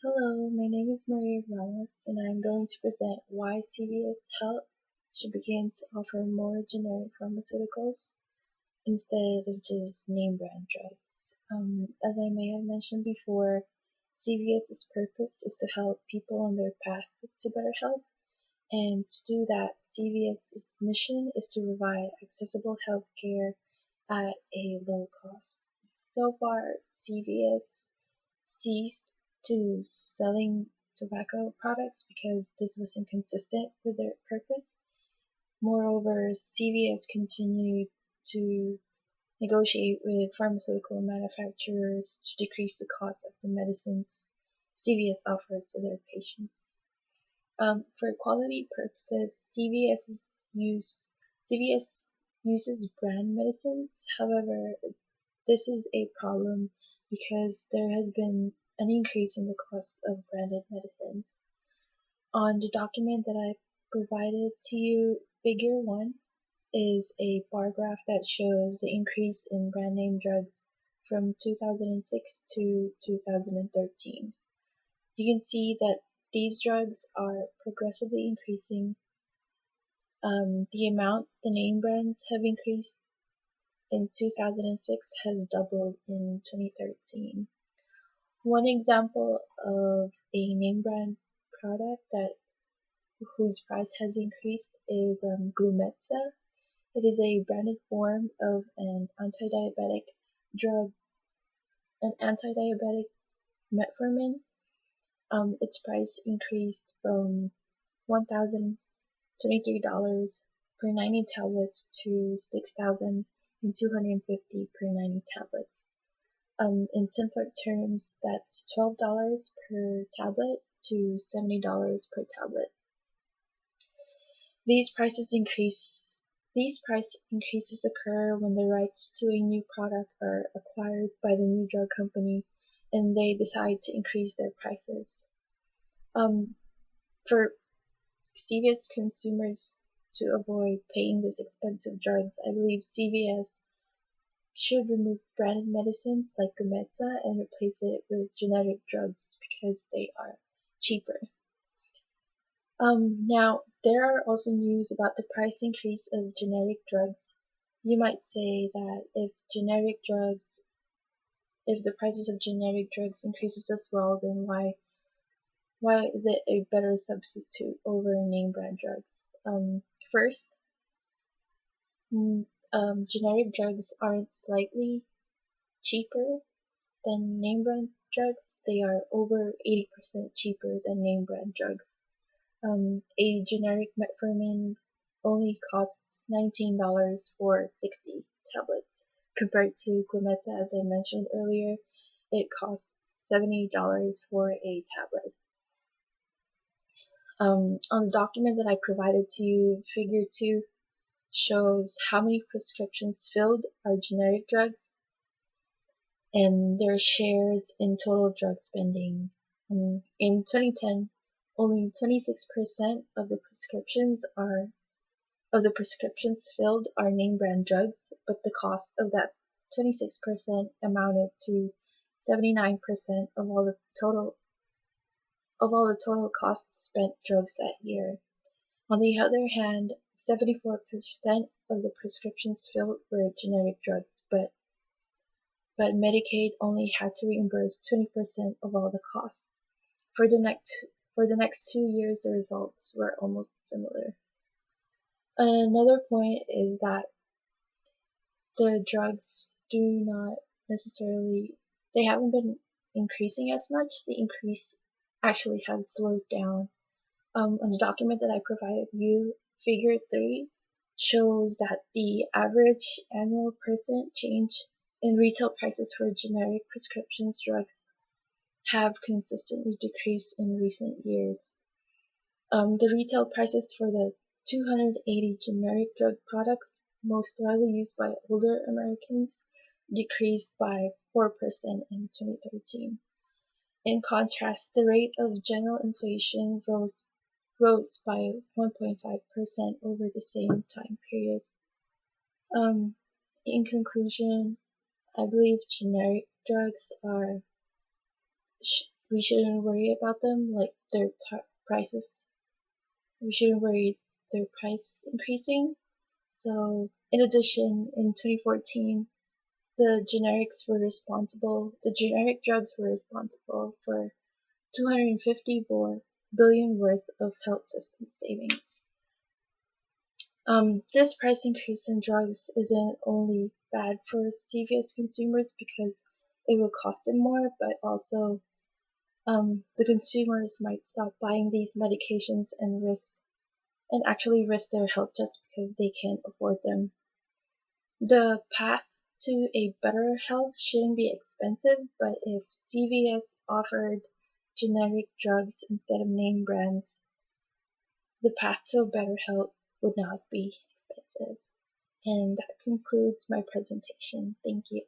Hello, my name is Maria Ramos, and I'm going to present why CVS Health should begin to offer more generic pharmaceuticals instead of just name brand drugs. As I may have mentioned before, CVS's purpose is to help people on their path to better health, and to do that, CVS's mission is to provide accessible health care at a low cost. So far, CVS ceased to selling tobacco products because this was inconsistent with their purpose. Moreover, CVS continued to negotiate with pharmaceutical manufacturers to decrease the cost of the medicines CVS offers to their patients. For quality purposes, CVS uses brand medicines. However, this is a problem because there has been an increase in the cost of branded medicines. On the document that I provided to you, figure 1 is a bar graph that shows the increase in brand name drugs from 2006 to 2013. You can see that these drugs are progressively increasing. The amount the name brands have increased in 2006 has doubled in 2013. One example of a name brand product that whose price has increased is Glumetza. It is a branded form of anti-diabetic drug, an anti-diabetic metformin. Its price increased from $1,023 per 90 tablets to $6,250 per 90 tablets. In simpler terms, that's $12 per tablet to $70 per tablet. These prices increase these price increases occur when the rights to a new product are acquired by the new drug company and they decide to increase their prices. For CVS consumers to avoid paying this expensive drugs, I believe CVS should remove branded medicines like Glumetza and replace it with generic drugs because they are cheaper. Now, there are also news about the price increase of generic drugs. You might say that if the prices of generic drugs increases as well, then why is it a better substitute over name brand drugs? First, generic drugs aren't slightly cheaper than name brand drugs. They are over 80% cheaper than name brand drugs. A generic metformin only costs $19 for 60 tablets, compared to Glumetza, as I mentioned earlier, it costs $70 for a tablet. On the document that I provided to you, figure 2 shows how many prescriptions filled are generic drugs and their shares in total drug spending. In 2010, only 26% of the prescriptions filled are name brand drugs, but the cost of that 26% amounted to 79% of all the total costs spent drugs that year. On the other hand, 74% of the prescriptions filled were generic drugs, but Medicaid only had to reimburse 20% of all the costs. For the next 2 years, the results were almost similar. Another point is that the drugs do not necessarily, they haven't been increasing as much. The increase actually has slowed down. On the document that I provided you, figure 3 shows that the average annual percent change in retail prices for generic prescription drugs have consistently decreased in recent years. The retail prices for the 280 generic drug products most widely used by older Americans decreased by 4% in 2013. In contrast, the rate of general inflation rose by 1.5% over the same time period. In conclusion, I believe generic drugs we shouldn't worry about them, like their prices. We shouldn't worry their price increasing. So, in addition, in 2014, the generic drugs were responsible for 250 billion worth of health system savings. This price increase in drugs isn't only bad for CVS consumers because it will cost them more, but also the consumers might stop buying these medications and actually risk their health just because they can't afford them. The path to a better health shouldn't be expensive, but if CVS offered generic drugs instead of name brands, the path to a better health would not be expensive. And that concludes my presentation. Thank you.